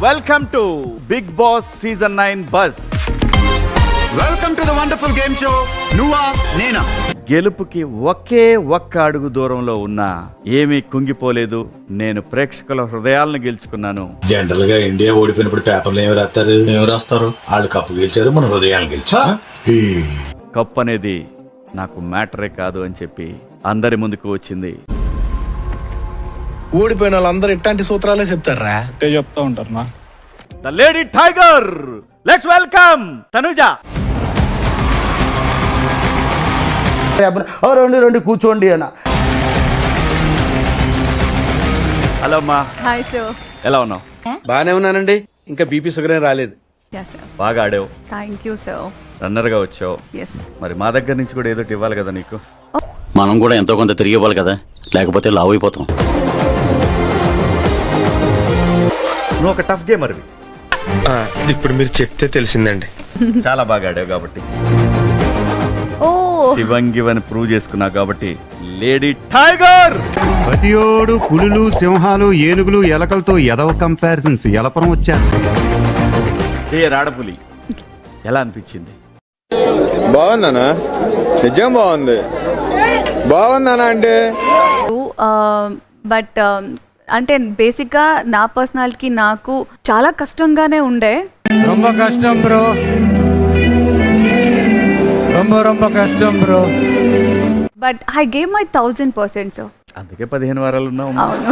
Welcome to Bigg Boss season 9 బస్. Welcome to the wonderful game show నువ్వా నేనా. గెలుపుకి ఒకే ఒక్క అడుగు దూరంలో ఉన్నా ఏమీ కుంగిపోలేదు. నేను ప్రేక్షకుల హృదయాలను గెలుచుకున్నాను. జనరల్ గా ఇండియా ఓడిపోయినప్పుడు పేపర్లు ఏమి రాస్తారు? వాళ్ళు కప్పు గెలిచారు, మన హృదయాలు గెలిచా. కప్ అనేది నాకు మ్యాటరే కాదు అని చెప్పి అందరి ముందుకు వచ్చింది. ఓడిపోయిన వాళ్ళందరూ ఇట్లాంటి సూత్రాలే చెప్తారా? చెప్తా ఉంటారు నా the lady tiger. Let's welcome Tanuja. రండి కూర్చోండి అన్న. హలో అమ్మా. Hi sir. ఎలా ఉన్నావు? బానే ఉన్నానండి, ఇంకా బీపీ షుగర్ ఏం రాలేదు. Yeah sir. బాగా ఆడావు, థ్యాంక్ యూ సార్. రన్నర్ గా వచ్చావు. ఎస్. మరి మా దగ్గర నుంచి కూడా ఏదో ఇవ్వాలి కదా నీకు. మనం కూడా ఎంతో కొంత తిరిగి ఇవ్వాలి కదా, లేకపోతే లావు అయిపోతాం. నువ్వు ఒక టఫ్ గేమర్వి. ఇప్పుడు మీరు చెప్తే తెలిసిందండి. చాలా బాగా ఆడావు కాబట్టి, ఓ శివంగివని ప్రూవ్ చేసుకున్నావు కాబట్టి లేడీ టైగర్. ప్రతియోడు పులులు, సింహాలు, ఏనుగులు, ఎలకలతో ఎదవ కంపారిజన్స్ ఎలపరం వచ్చారు. ఏ రాడపులి, ఎలా అనిపించింది? బాగుందనా? నిజం బాగుంది. బాగుందనా అంటే బట్ అంటే బేసిక్గా నా పర్సనాలిటీకి నాకు చాలా కష్టంగానే ఉండే. రొంబ కష్టం బ్రో, రొంబ కష్టం bro. But I gave my 1000% so అందుకే 15 వారాలు ఉన్నావు. అవును.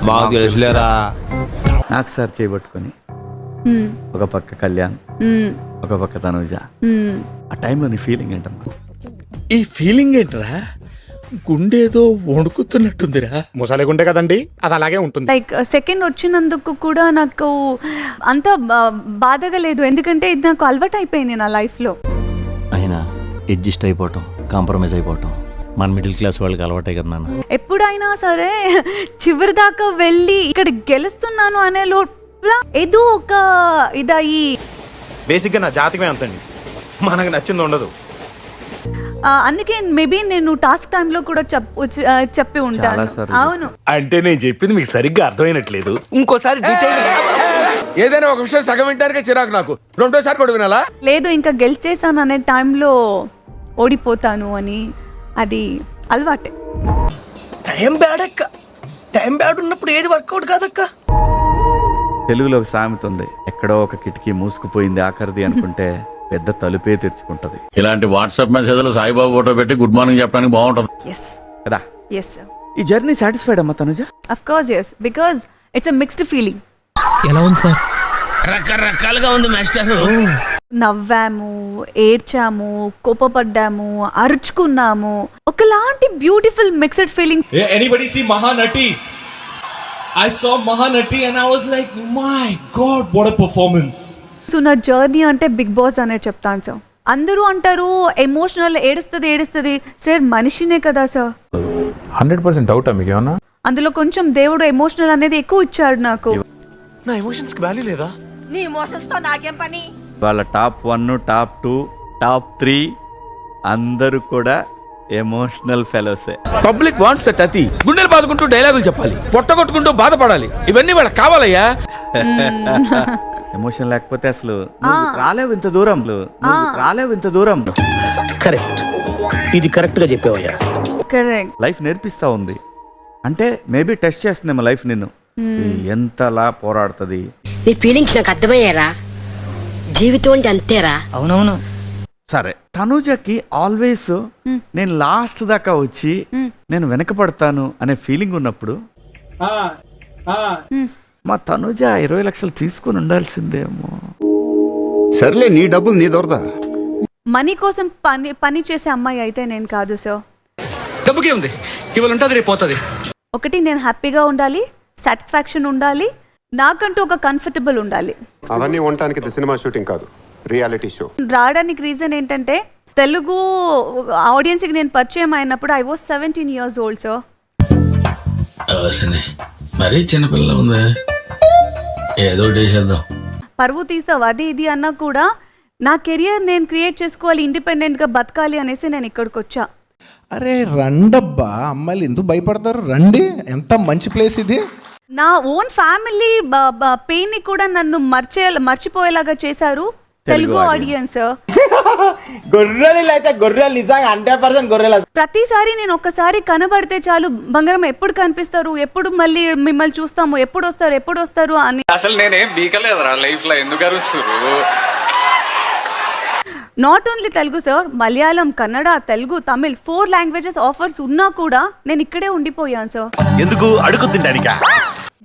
మాకు తెలుసులేరా. నాకు సార్ చేయబట్టుకొని ఒక పక్క కళ్యాణ్, ఒక పక్క తనుజ. ఆ టైంలో నీ ఫీలింగ్ ఏంటమ్మా? ఈ ఫీలింగ్ ఏంట్రా? గుండేదో వణుకుతున్నట్టుందిరా. ముసలి గుండె కదండి, అది అలాగే ఉంటుంది. లైక్ సెకండ్ వచ్చినందుకు కూడా నాకు అంత బాధగా లేదు, ఎందుకంటే ఇది నాకు అలవాటు అయిపోయింది నా లైఫ్లో. అయినా అడ్జస్ట్ అయిపోవటం, కాంప్రమైజ్ అయిపోవటం మన మిడిల్ క్లాస్ వాళ్ళకి అలవాటే కదా నాన్న. ఎప్పుడైనా సరే చివరి దాకా వెళ్ళి ఇక్కడ గెలుస్తున్నాను అనే లోపల ఏదో ఒక ఇదయి. బేసిక్గా నా జాతకమే అంతండి, మనకు నచ్చింది ఉండదు. అందుకే మేబీ నేను టాస్క్ టైంలో కూడా చెప్పి ఉంటాను. అవును. అంటే నేను చెప్పింది మీకు సరిగ్గా అర్థమైనట్లేదు. ఇంకోసారి ఏదైనా ఒక విషయం సగం వింటానికే చిరాకు నాకు. రెండోసారి కూడా వినాలా? లేదు, ఇంకా గెలిచేసాను అనే టైంలో ఓడిపోతాను అని, అది అలవాటే. టైం బ్యాడ్ అక్క, టైం బ్యాడ్ ఉన్నప్పుడు ఏది వర్కౌట్ కాదక్క. తెలుగులో ఒక సామెత ఉంది, ఎక్కడో ఒక కిటికీ మూసుకుపోయింది ఆఖరిది అనుకుంటే పెద్ద తలుపే తెరుచుకుంటది. ఇలాంటి వాట్సాప్ మెసేజ్లు సాయిబాబు ఫోటో పెట్టి గుడ్ మార్నింగ్ చెప్పడానికి బాగుంటుంది ఎస్ కదా. Yes sir. ఈ జర్నీ సాటిస్ఫైడ్ అమ్మా Tanuja? Of course yes, because it's a mixed feeling. ఎలా ఉంది సార్? రకరకాలుగా ఉంది మాస్టర్. నవ్వాము, ఏడ్చాము, కోపపడ్డాము, అరుచుకున్నాము, ఒకలాంటి beautiful mixed feeling. Anybody see Mahanati? I saw Mahanati and I was like, my God, what a performance. So నా journey అంటే big boss అనే చెప్తాను sir. అందరూ అంటారు ఎమోషనల్, ఏడుస్తుంది సార్, మనిషినే కదా సార్. 100% డౌటా మీకు ఏమన్నా? అందులో కొంచెం దేవుడు ఎమోషనల్ అనేది ఎక్కువ ఇచ్చాడు నాకు. నా ఎమోషన్స్ కి వాల్యూ లేదా? నీ ఎమోషన్స్ తో నాకేం పని? వాళ్ళ టాప్ 1, టాప్ 2, టాప్ 3 అందరూ కూడా ఎమోషనల్ ఫెలోసే. Public wants that. అతి గుండెలు బాదుకుంటూ డైలాగులు చెప్పాలి, పొట్ట కొట్టుకుంటూ బాధపడాలి, ఇవన్నీ వాళ్ళకి కావాలయ్యా. ఎమోషన్ లేకపోతే అసలు నువ్వు రాలేవు ఇంత దూరం. కరెక్ట్, ఇది కరెక్ట్ గా చెప్పావయ్యా. కరెక్ట్. లైఫ్ నేర్పిస్తా ఉంది అంటే మేబీ టెస్ట్ చేస్తుందేమో లైఫ్ నిన్ను, ఎంతలా పోరాడుతుంది. నీ ఫీలింగ్స్ నాకు అర్థమయ్యారా? జీవితం అంటే అంతేరా. అవునవును. సరే, తనుజకి ఆల్వేస్ నేను లాస్ట్ దాకా వచ్చి నేను వెనకపడతాను అనే ఫీలింగ్ ఉన్నప్పుడు మా తనుజ 20 లక్షలు తీసుకుని ఉండాల్సిందేమో. సర్లే, నీ డబ్బులు నీ దొరదా. మనీ కోసం పని చేసే అమ్మాయి అయితే నేను కాదు సార్. డబ్బుకే ఉంది, ఇవాళ ఉంటుంది రేపు పోతుంది. ఒకటి, నేను హ్యాపీగా ఉండాలి, సాటిస్ఫాక్షన్ ఉండాలి, నాకంటూ ఒక కంఫర్టబుల్ ఉండాలి. అవన్నీ ఉండటానికి సినిమా షూటింగ్ కాదు, రియాలిటీ షో. రావడానికి రీజన్ ఏంటంటే తెలుగు ఆడియన్స్కి నేను పరిచయం అయినప్పుడు I was 17 years old sir. మరీ చిన్నపిల్ల ఉంది, ఏదో చేద్దాం. పరువు తీస్తావు అది ఇది అన్నా కూడా నా కెరియర్ నేను క్రియేట్ చేసుకోవాలి, ఇండిపెండెంట్గా బతకాలి అనేసి నేను ఇక్కడికి వచ్చా. అరే రండబ్బా, అమ్మాయిలు ఎందుకు భయపడతారు? రండి, ఎంత మంచి ప్లేస్ ఇది. నా ఓన్ ఫ్యామిలీ పెయిన్ ని కూడా నన్ను మర్చిపోయేలాగా చేశారు తెలుగు ఆడియన్స్. గొర్రెలు అయితే గొర్రెలు నిజంగా 100% గొర్రెలు. ప్రతిసారి నేను ఒక్కసారి కనబడితే చాలు, బంగారం ఎప్పుడు కనిపిస్తారు, ఎప్పుడు మళ్ళీ మిమ్మల్ని చూస్తాము, ఎప్పుడు వస్తారు అని. అసలు నేనేం బీకలేదురా లైఫ్ లో, ఎందుకు అరుస్తారు? Not only Telugu sir, Malayalam, Kannada, Telugu, Tamil 4 languages offers ఉన్నా కూడా నేను ఇక్కడే ఉండిపోయాను సార్. ఎందుకు అడుగు తింటానికా?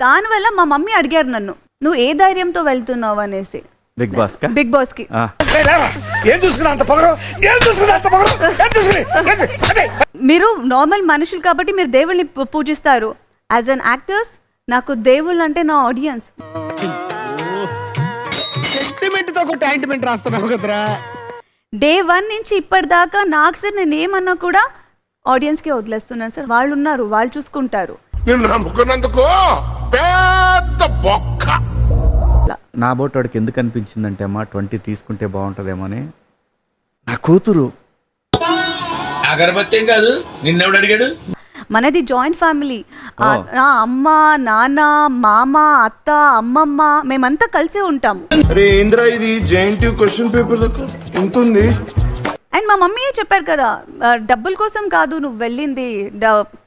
దానివల్ల మా మమ్మీ అడిగారు నన్ను, నువ్వు ఏ ధైర్యంతో వెళ్తున్నావు అనేసి. బిగ్ బాస్ కా? బిగ్ బాస్ కి ఏం చూసుకున్నా అంత పొగరు, ఏం చూసుకున్నా అంత పొగరు, ఏం చూసుకుని? మీరు నార్మల్ మనుషులు కాబట్టి మీరు దేవుళ్ళని పూజిస్తారు. యాజ్ అన్ యాక్టర్స్ నాకు దేవుళ్ళు అంటే నా ఆడియన్స్. సెంటిమెంట్ తో ఒక ఆయింట్మెంట్ రాస్తున్నావు కదరా. డే 1 నుంచి ఇప్పటిదాకా నాకు సార్ నేను ఏమన్నా కూడా ఆడియన్స్ కి వదిలేస్తున్నాను సార్. వాళ్ళు ఉన్నారు, వాళ్ళు చూసుకుంటారు. నిన్ను నమ్ముకున్నందుకు పెద్ద బొక్క. నా బోటోడికి ఎందుకు అనిపించిందంటే అమ్మా 20 తీసుకుంటే బాగుంటుందేమో అని. నా కూతురు అగరబత్తి కాదు, నిన్నెవడు అడిగాడు? మనది జాయింట్ ఫ్యామిలీ. నా అమ్మ, నాన్న, మామ, అత్త, అమ్మమ్మ మేమంతా కలిసే ఉంటాము. ఇంద్ర ఇది జేఎన్టీ క్వశ్చన్ పేపర్ ఉంటుంది. అండ్ మా మమ్మీ చెప్పారు కదా, డబ్బుల కోసం కాదు నువ్వు వెళ్ళింది,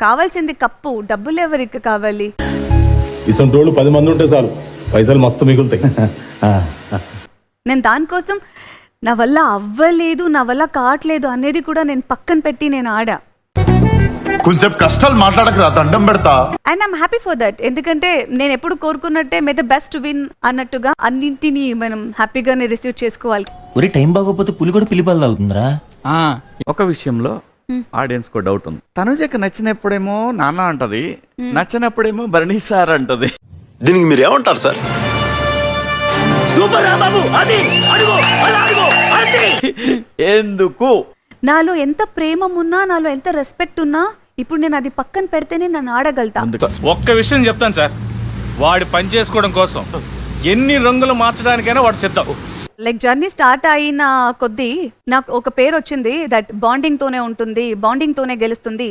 కావాల్సింది కప్పు, డబ్బులు ఎవరికి కావాలి. ఇసొంటోళ్ళు 10 మంది ఉంటే చాలు, పైసలు మస్తు మిగులుతాయి. నేను దానికోసం నా వల్ల అవ్వలేదు, నా వల్ల కావట్లేదు అనేది కూడా నేను పక్కన పెట్టి నేను ఆడా. కొంచెం కష్టాలు మాట్లాడకరా, దండం పెడతా. And I'm happy for that. ఎందుకంటే నేను ఎప్పుడు కోరుకున్నట్టే మే ద బెస్ట్ విన్ అన్నట్టుగా అన్నింటినీ మనం హ్యాపీగానే రిసీవ్ చేసుకోవాలి. ఒరే టైం బాగోపోతే పులి కూడా పిలిపాలు తాగుతుందిరా. ఒక విషయంలో ఆడియన్స్ కో డౌట్ ఉంది. తనుజకి నచ్చినప్పుడేమో నాన్న అంటది, నచ్చినప్పుడేమో భరణి సార్ అంటది. దీనికి మీరు ఏమంటారు సార్? ఎందుకు? నాలో ఎంత ప్రేమ ఉన్నా, నాలో ఎంత రెస్పెక్ట్ ఉన్నా, ఇప్పుడు నేను అది పక్కన పెడితేనే నన్ను ఆడగలుగుతా. ఒక్క విషయం చెప్తాను సార్, వాడి పని చేసుకోవడం కోసం ఎన్ని రంగులు మార్చడానికైనా వాడు సిద్ధం. లైక్ జర్నీ స్టార్ట్ అయిన కొద్దీ నాకు ఒక పేరు వచ్చింది, దట్ బాండింగ్ తోనే ఉంటుంది, బాండింగ్ తోనే గెలుస్తుంది.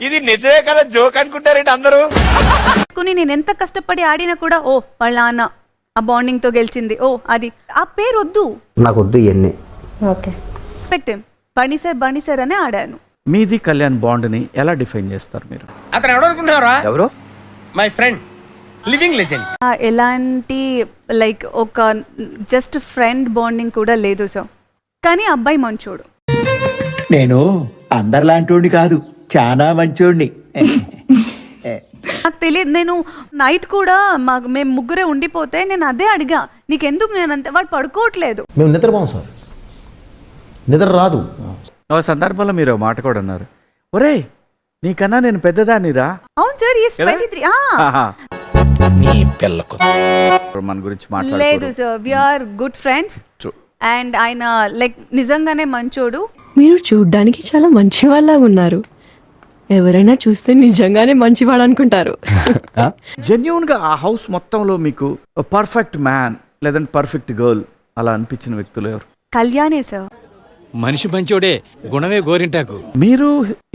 ఇది నిజమే కదా, జోక్ అనుకుంటారండి అందరూ. నేను ఎంత కష్టపడి ఆడినా కూడా ఓ వాళ్ళ నాన్న ఆ బాండింగ్ తో గెలిచింది, ఓ అది ఆ పేరు వద్దు నాకు వద్దు ఇవన్నీ. బర్నీ సార్ అనే ఆడాను. మీది కళ్యాణ్ బాండ్ ని ఎలా డిఫైన్ చేస్తారు మీరు? అతను ఎవరు అనుకుంటున్నారా? ఎవరు? My friend, living legend. ఎలాంటి లైక్ ఒక జస్ట్ ఫ్రెండ్ బాండింగ్ కూడా లేదు సార్. కానీ అబ్బాయి మంచోడు. నేను అందరిలాంటి కాదు, చాలా మంచోడిని. నాకు తెలియదు, నేను నైట్ కూడా మేము ముగ్గురే ఉండిపోతే నేను అదే అడిగా, నీకెందుకు నేను అంతే. వాడు పడుకోవట్లేదు. మేము నిద్రపోం సార్, నిద్ర రాదు. ఒక సందర్భంలో మీరు ఒక మాట కూడా అన్నారు, ఒరే నీకన్నా నేను పెద్దదానిరా. అవును సార్, ఈ 23. మన గురించి లేదు మాట్లాడలేదు sir, we are good friends. And ఆయన లైక్ నిజంగానే మంచోడు. మీరు చూడ్డానికి చాలా మంచి వాళ్ళ ఉన్నారు, ఎవరైనా చూస్తే నిజంగానే మంచివాడు అనుకుంటారు. జెన్యూన్ గా ఆ హౌస్ మొత్తంలో మీకు పర్ఫెక్ట్ మ్యాన్ లేదంటే పర్ఫెక్ట్ గర్ల్ అలా అనిపించిన వ్యక్తులు ఎవరు? కళ్యాణే సార్. మనిషి మంచోడే, గుణమే గోరింటాకు. మీరు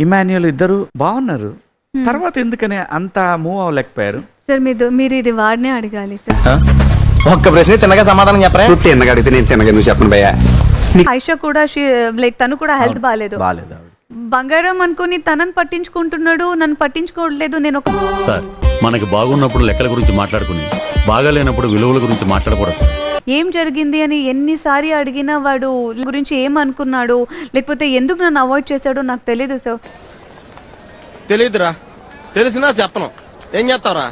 ఇమాన్యుయల్ ఇద్దరు బాగున్నారు, తర్వాత ఎందుకనే అంత మూవ్ అవ్వలేకపోయారు? సార్ మీరు ఇది వాడినే అడగాలి సార్. ఒక్క ప్రశ్న తిన్నగా సమాధానం చెప్పరా? తిన్నగా అడిగితే నేను తిన్నగా నువ్వు చెప్పను భయ్యా. ఐషా కూడా లైక్ తను కూడా హెల్త్ బాగాలేదు. బంగారం అనుకుని తనని పట్టించుకుంటున్నాడు, నన్ను పట్టించుకోవట్లేదు. నేను ఒక సార్ మనకి బాగున్నప్పుడు లెక్కల గురించి మాట్లాడుకుని, బాగాలేనప్పుడు విలువల గురించి మాట్లాడకూడదు సార్. ఏం జరిగింది అని ఎన్నిసారి అడిగినా వాడు గురించి ఏమనుకున్నాడు, లేకపోతే ఎందుకు నన్ను అవాయిడ్ చేశాడో నాకు తెలియదు సార్. తెలీదురా, తెలిసినా చెప్పను. ఏం చేస్తావురా,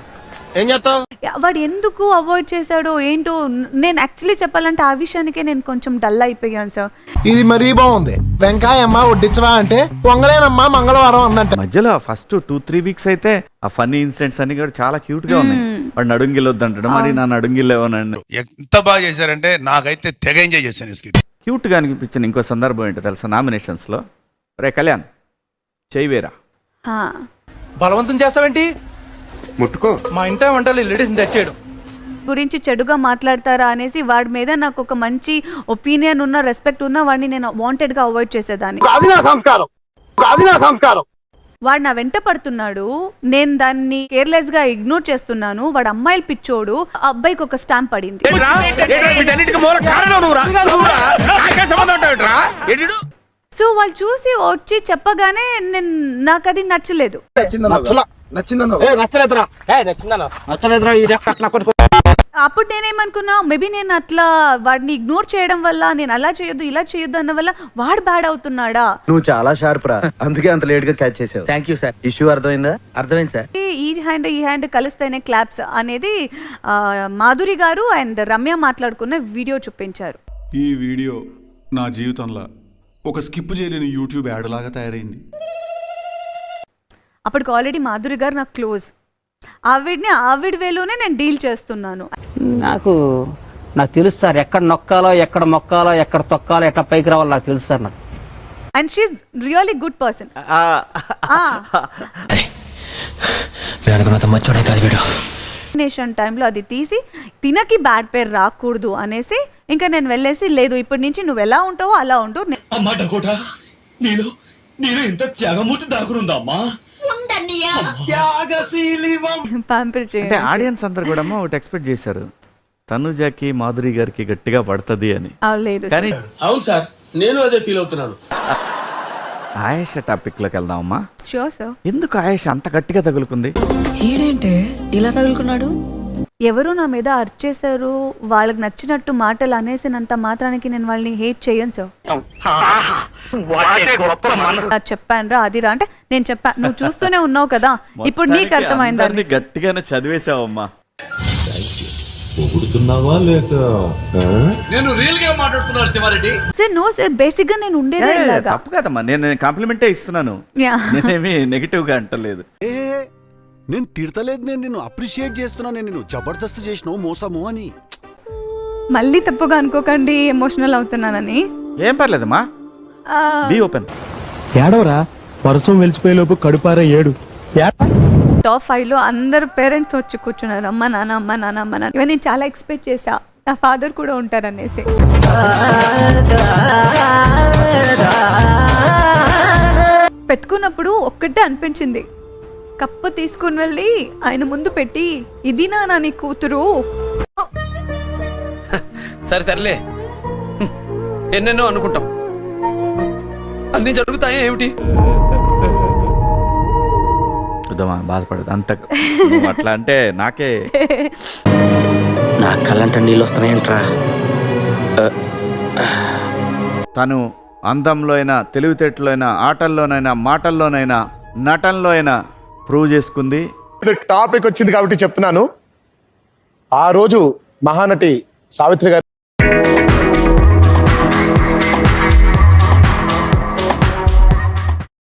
ఏం చేస్తావు? వాడు ఎందుకు అవాయిడ్ చేశాడో ఏంటో. నేను యాక్చువల్లీ చెప్పాలంటే ఆ విషయానికే నేను కొంచెం డల్ అయిపోయాను సార్. ఇది మరీ బాగుంది. వెంకాయమ్మ వడ్డించవా అంటే పొంగలేనమ్మా మంగళవారం అన్నట్టు. మధ్యలో ఫస్ట్ 2-3 వీక్స్ అయితే ఆ ఫన్నీ ఇన్సిడెంట్స్ అన్ని కూడా చాలా క్యూట్ గా ఉన్నాయి. వాడు నడుంగిల్లొద్దంటాడు, మరి నా నడుంగిల్లేవనండి. ఎంత బాగా చేశారంటే నాకైతే తెగ ఎంజాయ్ చేశాను. క్యూట్ గా అనిపించిన ఇంకో సందర్భం ఏంటో తెలుసా? నామినేషన్స్ లో రే కళ్యాణ్ చేయవేరా బలవంతం చేస్తావేంటి? ముట్టుకో. మా ఇంట వంటలు లేడీస్ టచ్ చేయడం గురించి చెడుగా మాట్లాడతారా అనేసి వాడి మీద నాకు ఒక మంచి ఒపీనియన్ ఉన్న, రెస్పెక్ట్ ఉన్న వాడిని నేను వాంటెడ్ గా అవాయిడ్ చేసేదాన్ని. వాడు నా వెంట పడుతున్నాడు, నేను దాన్ని కేర్లెస్ గా ఇగ్నోర్ చేస్తున్నాను, వాడు అమ్మాయిలు పిచ్చోడు, ఆ అబ్బాయికి ఒక స్టాంప్ పడింది. సో వాళ్ళు చూసి వచ్చి చెప్పగానే నాకు అది నచ్చలేదు. అప్పుడు నేనేమనుకున్నా, మేబీ నేను అట్లా వాడిని ఇగ్నోర్ చేయడం వల్ల, నేను అలా చేయొద్దు ఇలా చేయొద్దు అన్న వల్ల వాడు బ్యాడ్ అవుతున్నాడా. నువ్వు చాలా షార్ప్ రా, అందుకే అంత లేట్ గా క్యాచ్ చేసావు. Thank you sir. ఇష్యూ అర్థమైందా? అర్థమైంది సార్. ఈ హ్యాండ్ కలిస్తేనే క్లాప్స్ అనేది మాధురి గారు అండ్ రమ్య మాట్లాడుకున్న వీడియో చూపించారు. ఈ వీడియో నా జీవితంలో ఒక స్కిప్ చేయలేని యూట్యూబ్ యాడ్ లాగా తయారైంది. అప్పటికి ఆల్రెడీ మాధురి గారు నాకు క్లోజ్. ఆవిడ వేలోనే నేను డీల్ చేస్తున్నాను. నాకు తెలుసు సార్, ఎక్కడ నొక్కాలో ఎక్కడ మొక్కాలో ఎక్కడ తొక్కాలో ఎట్లా పైకి రావాలో నాకు తెలుసు సార్. నాకు and she's really good person. టైంలో అది తీసి తినకి బ్యాడ్ పేరు రాకూడదు అనేసి ఇంకా నేను వెళ్ళేసి, లేదు ఇప్పటి నుంచి నువ్వు ఎలా ఉంటావో అలా ఉంటూ అంటే ఆడియన్స్ అందరు కూడా ఒకటి ఎక్స్పెక్ట్ చేశారు, తనుజాకి మాధురి గారికి గట్టిగా పడుతుంది అని. లేదు కానీ అవును సార్, నేను అదే ఫీల్ అవుతున్నాను. ఆయేష టాపిక్ లోకి వెళ్దామమ్మా. Sure sir. ఎందుకు ఆయేష అంత గట్టిగా తగులుకుంది? ఈడేంటే ఇలా తగులుకున్నాడు? ఎవరు నా మీద అర్చేశారు, వాళ్ళకి నచ్చినట్టు మాటలు అనేసినంత మాత్రానికి నేను వాళ్ళని హేట్ చేయను సార్. చెప్పాను రా అది రా అంటే నేను చెప్పా, నువ్వు చూస్తూనే ఉన్నావు కదా, ఇప్పుడు నీకు అర్థమైంది. గట్టిగానే చదివేశావమ్మా. నేను రియల్ గా మాట్లాడుతున్నాను Shivareddy. Sir no sir, basic గా నేను ఉండేదే ఇలాగా. తప్పు కదమ్మా, నేను కాంప్లిమెంటే ఇస్తున్నాను, నేనేమి నెగిటివ్ గా అంటలేదు. నేను తిడతలేదు, నేను నిన్ను అప్రిషియేట్ చేస్తున్నాను. నేను జబర్దస్త్ చేసినావు మోసము అని. మళ్ళీ తప్పుగా అనుకోకండి ఎమోషనల్ అవుతున్నానని. ఏం పర్లేదమ్మా, బీ ఓపెన్. ఏడవరా, వర్షం వెలిచిపోయే లోపు కడుపారా ఏడు. టాప్ 5 లో అందరు పేరెంట్స్ వచ్చి కూర్చున్నారు, అమ్మ నాన్న అమ్మ నాన్న అమ్మ నాన్న. ఇవన్నీ నేను చాలా ఎక్స్పెక్ట్ చేశా, నా ఫాదర్ కూడా ఉంటారనేసి. పెట్టుకున్నప్పుడు ఒక్కటే అనిపించింది, కప్పు తీసుకుని వెళ్ళి ఆయన ముందు పెట్టి, ఇది నా నీ కూతురు. సరే తరలే, ఎన్నెన్నో అనుకుంటాం, అన్ని జరుగుతాయా ఏమిటి? చూద్దామా, బాధపడదు అంత అట్లా అంటే నాకే నా కళ్ళంట నీళ్ళు వస్తున్నాయంట్రా. తను అందంలో అయినా, తెలివితేటలో అయినా, ఆటల్లోనైనా, మాటల్లోనైనా, నటనలో అయినా ప్రూవ్ చేసుకుంది. టాపిక్ వచ్చింది కాబట్టి చెప్తున్నాను. ఆ రోజు మహానటి సావిత్రి గారు